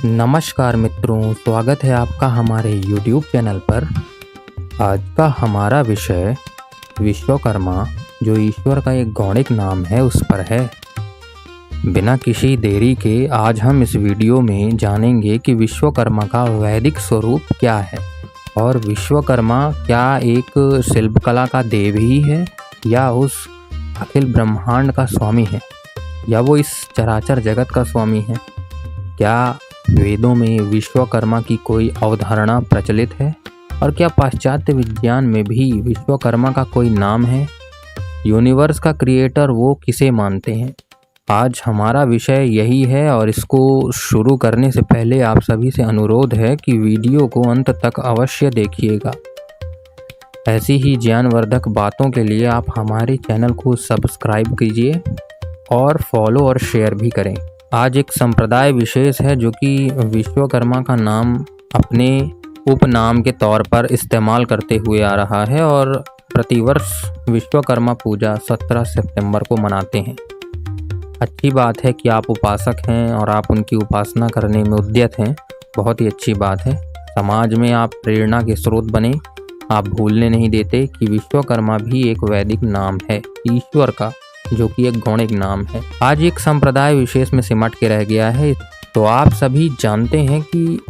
नमस्कार मित्रों, स्वागत है आपका हमारे YouTube चैनल पर। आज का हमारा विषय विश्वकर्मा, जो ईश्वर का एक गौणिक नाम है, उस पर है। बिना किसी देरी के आज हम इस वीडियो में जानेंगे कि विश्वकर्मा का वैदिक स्वरूप क्या है और विश्वकर्मा क्या एक शिल्पकला का देव ही है या उस अखिल ब्रह्मांड का स्वामी है या वो इस चराचर जगत का स्वामी है। क्या वेदों में विश्वकर्मा की कोई अवधारणा प्रचलित है और क्या पाश्चात्य विज्ञान में भी विश्वकर्मा का कोई नाम है? यूनिवर्स का क्रिएटर वो किसे मानते हैं? आज हमारा विषय यही है और इसको शुरू करने से पहले आप सभी से अनुरोध है कि वीडियो को अंत तक अवश्य देखिएगा। ऐसी ही ज्ञानवर्धक बातों के लिए आप हमारे चैनल को सब्सक्राइब कीजिए और फॉलो और शेयर भी करें। आज एक संप्रदाय विशेष है जो कि विश्वकर्मा का नाम अपने उपनाम के तौर पर इस्तेमाल करते हुए आ रहा है और प्रतिवर्ष विश्वकर्मा पूजा 17 सितंबर को मनाते हैं। अच्छी बात है कि आप उपासक हैं और आप उनकी उपासना करने में उद्यत हैं, बहुत ही अच्छी बात है। समाज में आप प्रेरणा के स्रोत बने। आप भूलने नहीं देते कि विश्वकर्मा भी एक वैदिक नाम है ईश्वर का, जो कि एक गौणिक नाम है। आज एक संप्रदाय विशेष में सिमट के रह गया है। तो आप सभी जानते हैं कि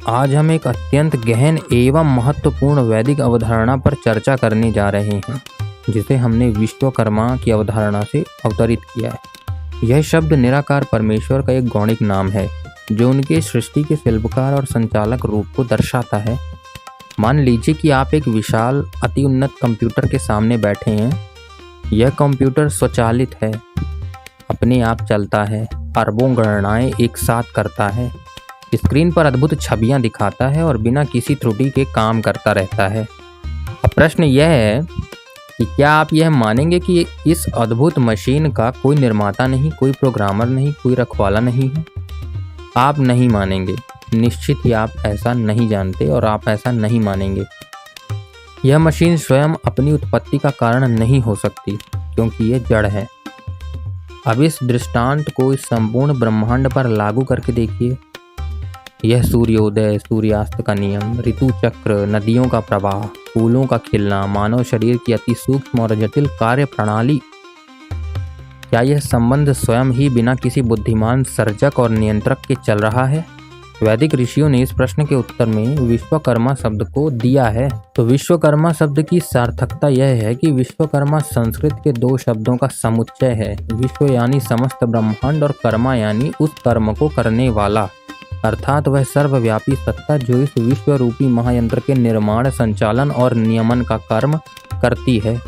आज हम एक अत्यंत गहन एवं महत्वपूर्ण वैदिक अवधारणा पर चर्चा करने जा रहे हैं, जिसे हमने विश्वकर्मा की अवधारणा से अवतरित किया है। यह शब्द निराकार परमेश्वर का एक गौणिक नाम है, जो उनके सृष्टि के शिल्पकार और संचालक रूप को दर्शाता है। मान लीजिए कि आप एक विशाल अति उन्नत कंप्यूटर के सामने बैठे हैं। यह कंप्यूटर स्वचालित है, अपने आप चलता है, अरबों गणनाएं एक साथ करता है, स्क्रीन पर अद्भुत छवियां दिखाता है और बिना किसी त्रुटि के काम करता रहता है। अब प्रश्न यह है कि क्या आप यह मानेंगे कि इस अद्भुत मशीन का कोई निर्माता नहीं, कोई प्रोग्रामर नहीं, कोई रखवाला नहीं है? आप नहीं मानेंगे, निश्चित ही आप ऐसा नहीं जानते और आप ऐसा नहीं मानेंगे। यह मशीन स्वयं अपनी उत्पत्ति का कारण नहीं हो सकती, क्योंकि यह जड़ है। अब इस दृष्टांत को इस संपूर्ण ब्रह्मांड पर लागू करके देखिए। यह सूर्योदय, सूर्यास्त का नियम, ऋतु चक्र, नदियों का प्रवाह, फूलों का खिलना, मानव शरीर की अति सूक्ष्म और जटिल कार्य प्रणाली, क्या यह संबंध स्वयं ही बिना किसी बुद्धिमान सर्जक और नियंत्रक के चल रहा है? वैदिक ऋषियों ने इस प्रश्न के उत्तर में विश्वकर्मा शब्द को दिया है। तो विश्वकर्मा शब्द की सार्थकता यह है कि विश्वकर्मा संस्कृत के दो शब्दों का समुच्चय है। विश्व यानी समस्त ब्रह्मांड और कर्मा यानी उस कर्म को करने वाला, अर्थात वह सर्वव्यापी सत्ता जो इस विश्व रूपी महायंत्र के निर्माण, संचालन और नियमन का कर्म करती है।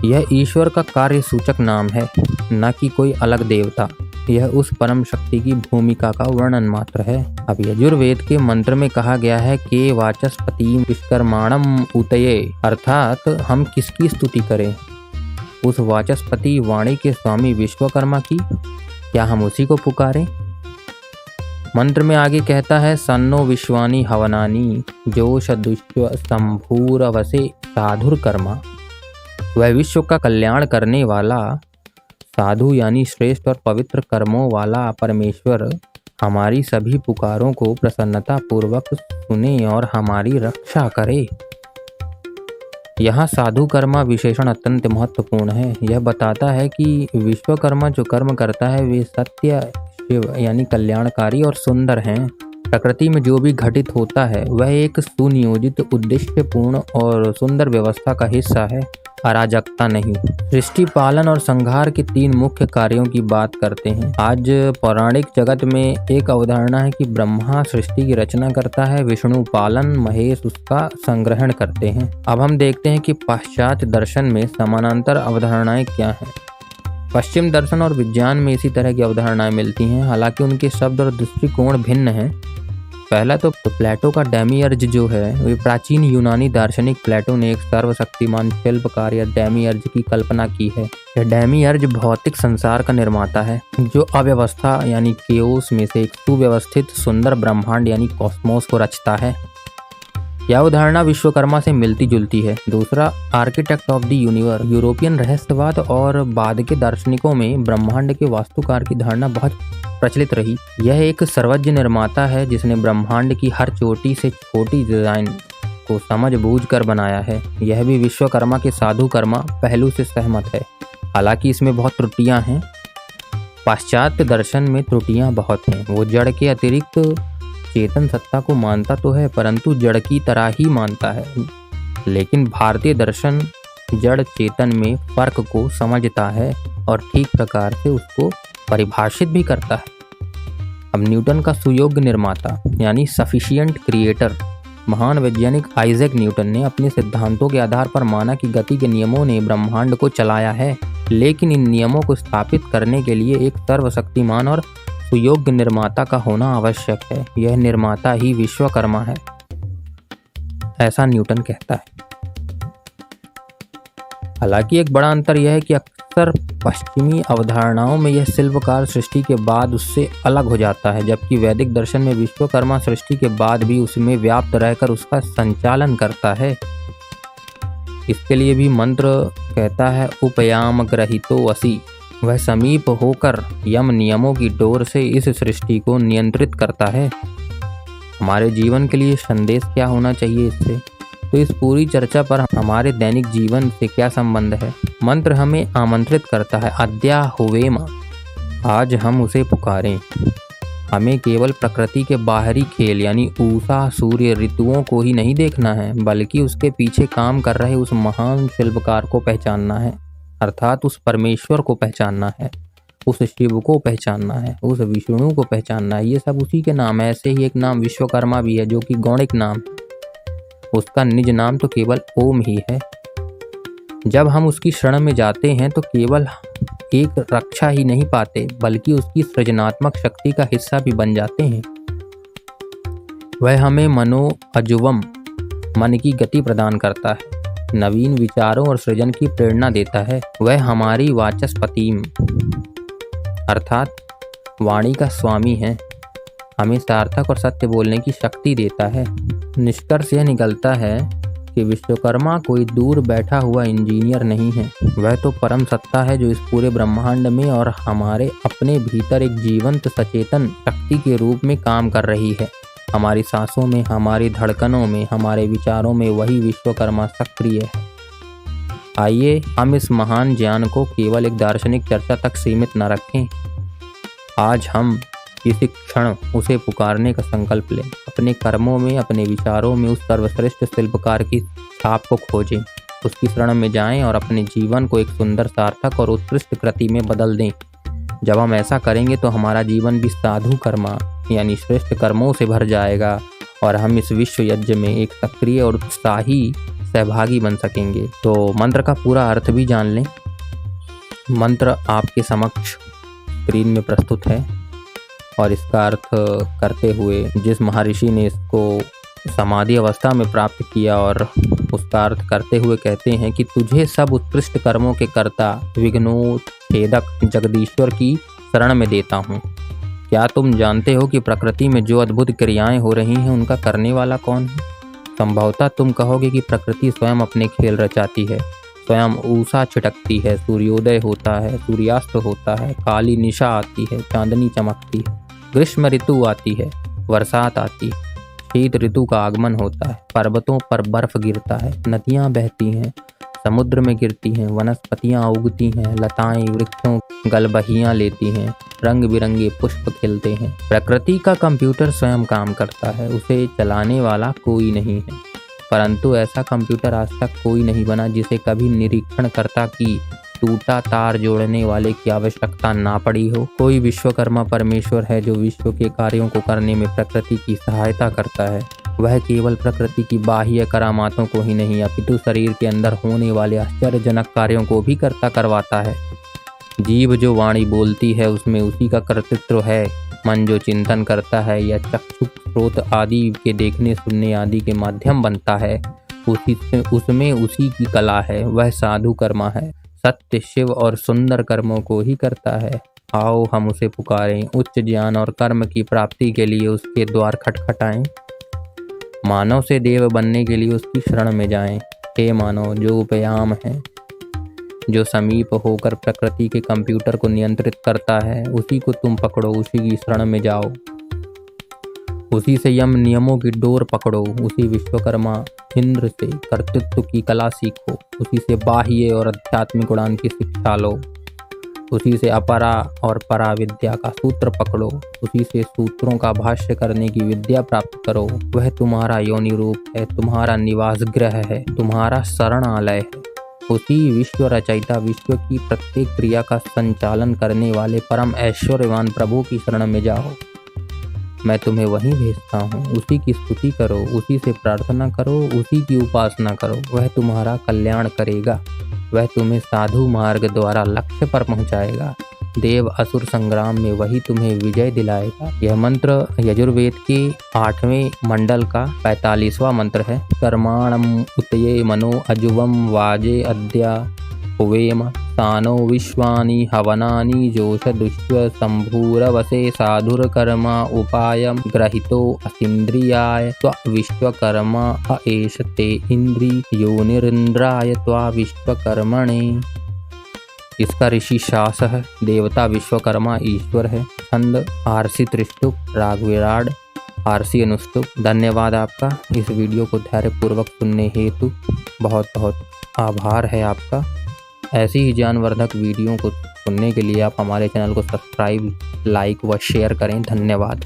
यह ईश्वर का कार्य सूचक नाम है, न कि कोई अलग देवता। यह उस परम शक्ति की भूमिका का वर्णन मात्र है। अब यजुर्वेद के मंत्र में कहा गया है कि वाचस्पति विश्वकर्माणम ऊतये, अर्थात हम किसकी स्तुति करें? उस वाचस्पति वाणी के स्वामी विश्वकर्मा की। क्या हम उसी को पुकारें? मंत्र में आगे कहता है, सन्नो विश्वानि हवनानि जोष दुष्व संभूरवसे साधुर कर्मा। वह विश्व का कल्याण करने वाला, साधु यानी श्रेष्ठ और पवित्र कर्मों वाला परमेश्वर हमारी सभी पुकारों को प्रसन्नता पूर्वक सुने और हमारी रक्षा करे। यहाँ साधु कर्मा विशेषण अत्यंत महत्वपूर्ण है। यह बताता है कि विश्वकर्मा जो कर्म करता है वे सत्य, शिव यानी कल्याणकारी और सुंदर हैं। प्रकृति में जो भी घटित होता है वह एक सुनियोजित, उद्देश्यपूर्ण और सुंदर व्यवस्था का हिस्सा है, अराजकता नहीं। सृष्टि, पालन और संहार के तीन मुख्य कार्यों की बात करते हैं। आज पौराणिक जगत में एक अवधारणा है कि ब्रह्मा सृष्टि की रचना करता है, विष्णु पालन, महेश उसका संग्रहण करते हैं। अब हम देखते हैं कि पाश्चात्य दर्शन में समानांतर अवधारणाएं क्या हैं। पश्चिम दर्शन और विज्ञान में इसी तरह की अवधारणाएं मिलती हैं, हालांकि उनके शब्द और दृष्टिकोण भिन्न हैं। पहला तो प्लेटो का डेमियर्ज जो है, वे प्राचीन यूनानी दार्शनिक प्लेटो ने एक सर्वशक्तिमान शिल्पकार या डेमियर्ज की कल्पना की है। यह डेमियर्ज भौतिक संसार का निर्माता है, जो अव्यवस्था यानी केओस में से एक सुव्यवस्थित सुंदर ब्रह्मांड यानी कॉस्मोस को रचता है। यह उदाहरणा विश्वकर्मा से मिलती जुलती है। दूसरा, architect of the universe. European रहस्यवाद और बाद के दार्शनिकों में ब्रह्मांड के वास्तुकार की धारणा बहुत प्रचलित रही। यह एक सर्वज्ञ निर्माता है जिसने ब्रह्मांड की हर छोटी से छोटी डिजाइन को समझ बूझ कर बनाया है। यह भी विश्वकर्मा के साधु कर्मा पहलू से सहमत है, हालांकि इसमें बहुत त्रुटियां हैं। पाश्चात्य दर्शन में त्रुटियां बहुत हैं। वो जड़ के अतिरिक्त चेतन सत्ता को मानता तो है, परंतु जड़ की तरह ही मानता है। लेकिन भारतीय दर्शन जड़ चेतन में फर्क को समझता है और ठीक प्रकार से उसको परिभाषित भी करता है। अब न्यूटन का सुयोग्य निर्माता यानी सफिशिएंट क्रिएटर महान वैज्ञानिक आइजैक न्यूटन ने अपने सिद्धांतों के आधार पर माना कि गति के नियमों ने ब्रह्मांड को चलाया है, लेकिन इन नियमों को स्थापित करने के लिए एक सर्वशक्तिमान और सुयोग्य निर्माता का होना आवश्यक है। यह निर्माता ही विश्वकर्मा है, ऐसा न्यूटन कहता है। हालांकि एक बड़ा अंतर यह है कि अक्सर पश्चिमी अवधारणाओं में यह शिल्पकार सृष्टि के बाद उससे अलग हो जाता है, जबकि वैदिक दर्शन में विश्वकर्मा सृष्टि के बाद भी उसमें व्याप्त रहकर उसका संचालन करता है। इसके लिए भी मंत्र कहता है उपयाम ग्रहितो असि। वह समीप होकर यम नियमों की डोर से इस सृष्टि को नियंत्रित करता है। हमारे जीवन के लिए संदेश क्या होना चाहिए इससे? तो इस पूरी चर्चा पर हमारे दैनिक जीवन से क्या संबंध है? मंत्र हमें आमंत्रित करता है अद्या हुवेम, आज हम उसे पुकारें। हमें केवल प्रकृति के बाहरी खेल यानी उषा सूर्य ऋतुओं को ही नहीं देखना है, बल्कि उसके पीछे काम कर रहे उस महान शिल्पकार को पहचानना है, अर्थात उस परमेश्वर को पहचानना है, उस शिव को पहचानना है, उस विष्णु को पहचानना है। ये सब उसी के नाम है। ऐसे ही एक नाम विश्वकर्मा भी है जो कि गौणिक नाम, उसका निज नाम तो केवल ओम ही है। जब हम उसकी शरण में जाते हैं तो केवल एक रक्षा ही नहीं पाते, बल्कि उसकी सृजनात्मक शक्ति का हिस्सा भी बन जाते हैं। वह हमें मनो अजुवम मन की गति प्रदान करता है, नवीन विचारों और सृजन की प्रेरणा देता है। वह हमारी वाचस्पतिम अर्थात वाणी का स्वामी है, हमें सार्थक और सत्य बोलने की शक्ति देता है। निष्कर्ष यह निकलता है कि विश्वकर्मा कोई दूर बैठा हुआ इंजीनियर नहीं है, वह तो परम सत्ता है जो इस पूरे ब्रह्मांड में और हमारे अपने भीतर एक जीवंत सचेतन शक्ति के रूप में काम कर रही है। हमारी सांसों में, हमारी धड़कनों में, हमारे विचारों में वही विश्वकर्मा सक्रिय है। आइए हम इस महान ज्ञान को केवल एक दार्शनिक चर्चा तक सीमित न रखें। आज हम इसी क्षण उसे पुकारने का संकल्प लें। अपने कर्मों में, अपने विचारों में उस सर्वश्रेष्ठ शिल्पकार की छाप को खोजें, उसकी शरण में जाएं और अपने जीवन को एक सुंदर, सार्थक और उत्कृष्ट कृति में बदल दें। जब हम ऐसा करेंगे तो हमारा जीवन भी साधु कर्मा यानी श्रेष्ठ कर्मों से भर जाएगा और हम इस विश्व यज्ञ में एक सक्रिय और उत्साही सहभागी बन सकेंगे। तो मंत्र का पूरा अर्थ भी जान लें। मंत्र आपके समक्ष स्क्रीन में प्रस्तुत है और इसका अर्थ करते हुए जिस महर्षि ने इसको समाधि अवस्था में प्राप्त किया और उसका अर्थ करते हुए कहते हैं कि तुझे सब उत्कृष्ट कर्मों के कर्ता विघ्नोच्छेदक जगदीश्वर की शरण में देता हूँ। क्या तुम जानते हो कि प्रकृति में जो अद्भुत क्रियाएं हो रही हैं उनका करने वाला कौन है? संभवतः तुम कहोगे कि प्रकृति स्वयं अपने खेल रचाती है, स्वयं उषा छिटकती है, सूर्योदय होता है, सूर्यास्त होता है, काली निशा आती है, चांदनी चमकती है, ग्रीष्म ऋतु आती है, बरसात आती है, शीत ऋतु का आगमन होता है, पर्वतों पर बर्फ गिरता है, नदियाँ बहती हैं, समुद्र में गिरती हैं, वनस्पतियाँ उगती हैं, लताएं वृक्षों गलबहियाँ लेती हैं, रंग बिरंगे पुष्प खिलते हैं। प्रकृति का कंप्यूटर स्वयं काम करता है, उसे चलाने वाला कोई नहीं है, परंतु ऐसा कंप्यूटर आज तक कोई नहीं बना जिसे कभी निरीक्षणकर्ता की टूटा तार जोड़ने वाले की आवश्यकता ना पड़ी हो। कोई विश्वकर्मा परमेश्वर है जो विश्व के कार्यों को करने में प्रकृति की सहायता करता है। वह केवल प्रकृति की बाह्य करामातों को ही नहीं अपितु शरीर के अंदर होने वाले आश्चर्यजनक कार्यों को भी करता करवाता है। जीभ जो वाणी बोलती है उसमें उसी का कर्तृत्व है। मन जो चिंतन करता है या चक्षु स्रोत आदि के देखने सुनने आदि के माध्यम बनता है उसमें उसी की कला है। वह साधु कर्मा है, सत्य शिव और सुंदर कर्मों को ही करता है। आओ हम उसे पुकारें, उच्च ज्ञान और कर्म की प्राप्ति के लिए उसके द्वार खटखटाएं, मानव से देव बनने के लिए उसकी शरण में जाएं। हे मानव जो उपयाम है, जो समीप होकर प्रकृति के कंप्यूटर को नियंत्रित करता है, उसी को तुम पकड़ो, उसी की शरण में जाओ, उसी से यम नियमों की डोर पकड़ो, उसी विश्वकर्मा इंद्र से कर्तृत्व की कला सीखो, उसी से बाह्य और आध्यात्मिक उड़ान की शिक्षा लो, उसी से अपरा और परा विद्या का सूत्र पकड़ो, उसी से सूत्रों का भाष्य करने की विद्या प्राप्त करो। वह तुम्हारा योनि रूप है, तुम्हारा निवास गृह है, तुम्हारा शरणालय है। उसी विश्व रचयिता, विश्व की प्रत्येक क्रिया का संचालन करने वाले परम ऐश्वर्यवान प्रभु की शरण में जाओ। मैं तुम्हें वहीं भेजता हूँ, उसी की स्तुति करो, उसी से प्रार्थना करो, उसी की उपासना करो। वह तुम्हारा कल्याण करेगा, वह तुम्हें साधु मार्ग द्वारा लक्ष्य पर पहुँचाएगा। देव असुर संग्राम में वही तुम्हें विजय दिलाएगा। यह मंत्र यजुर्वेद के 8वें मंडल का 45वां मंत्र है। कर्माणम उतये मनो अजुवम वाजे अद्या हुवेम सानो विश्वानि हवनानि जोष दुष्व संभूरवसे साधुर्कर्मा उपायम ग्रहितो असीन्द्रियाय त्वा विश्वकर्मा एष ते इंद्रियोनिरिन्द्राय त्वा विश्वकर्मणे। इसका ऋषि शास है, देवता विश्वकर्मा ईश्वर है। छंद आरसी त्रिष्टुप, राग विराड, आरसी अनुष्टुप। धन्यवाद आपका इस वीडियो को धैर्यपूर्वक सुनने हेतु। बहुत बहुत आभार है आपका। ऐसी ही ज्ञानवर्धक वीडियो को सुनने के लिए आप हमारे चैनल को सब्सक्राइब, लाइक व शेयर करें। धन्यवाद।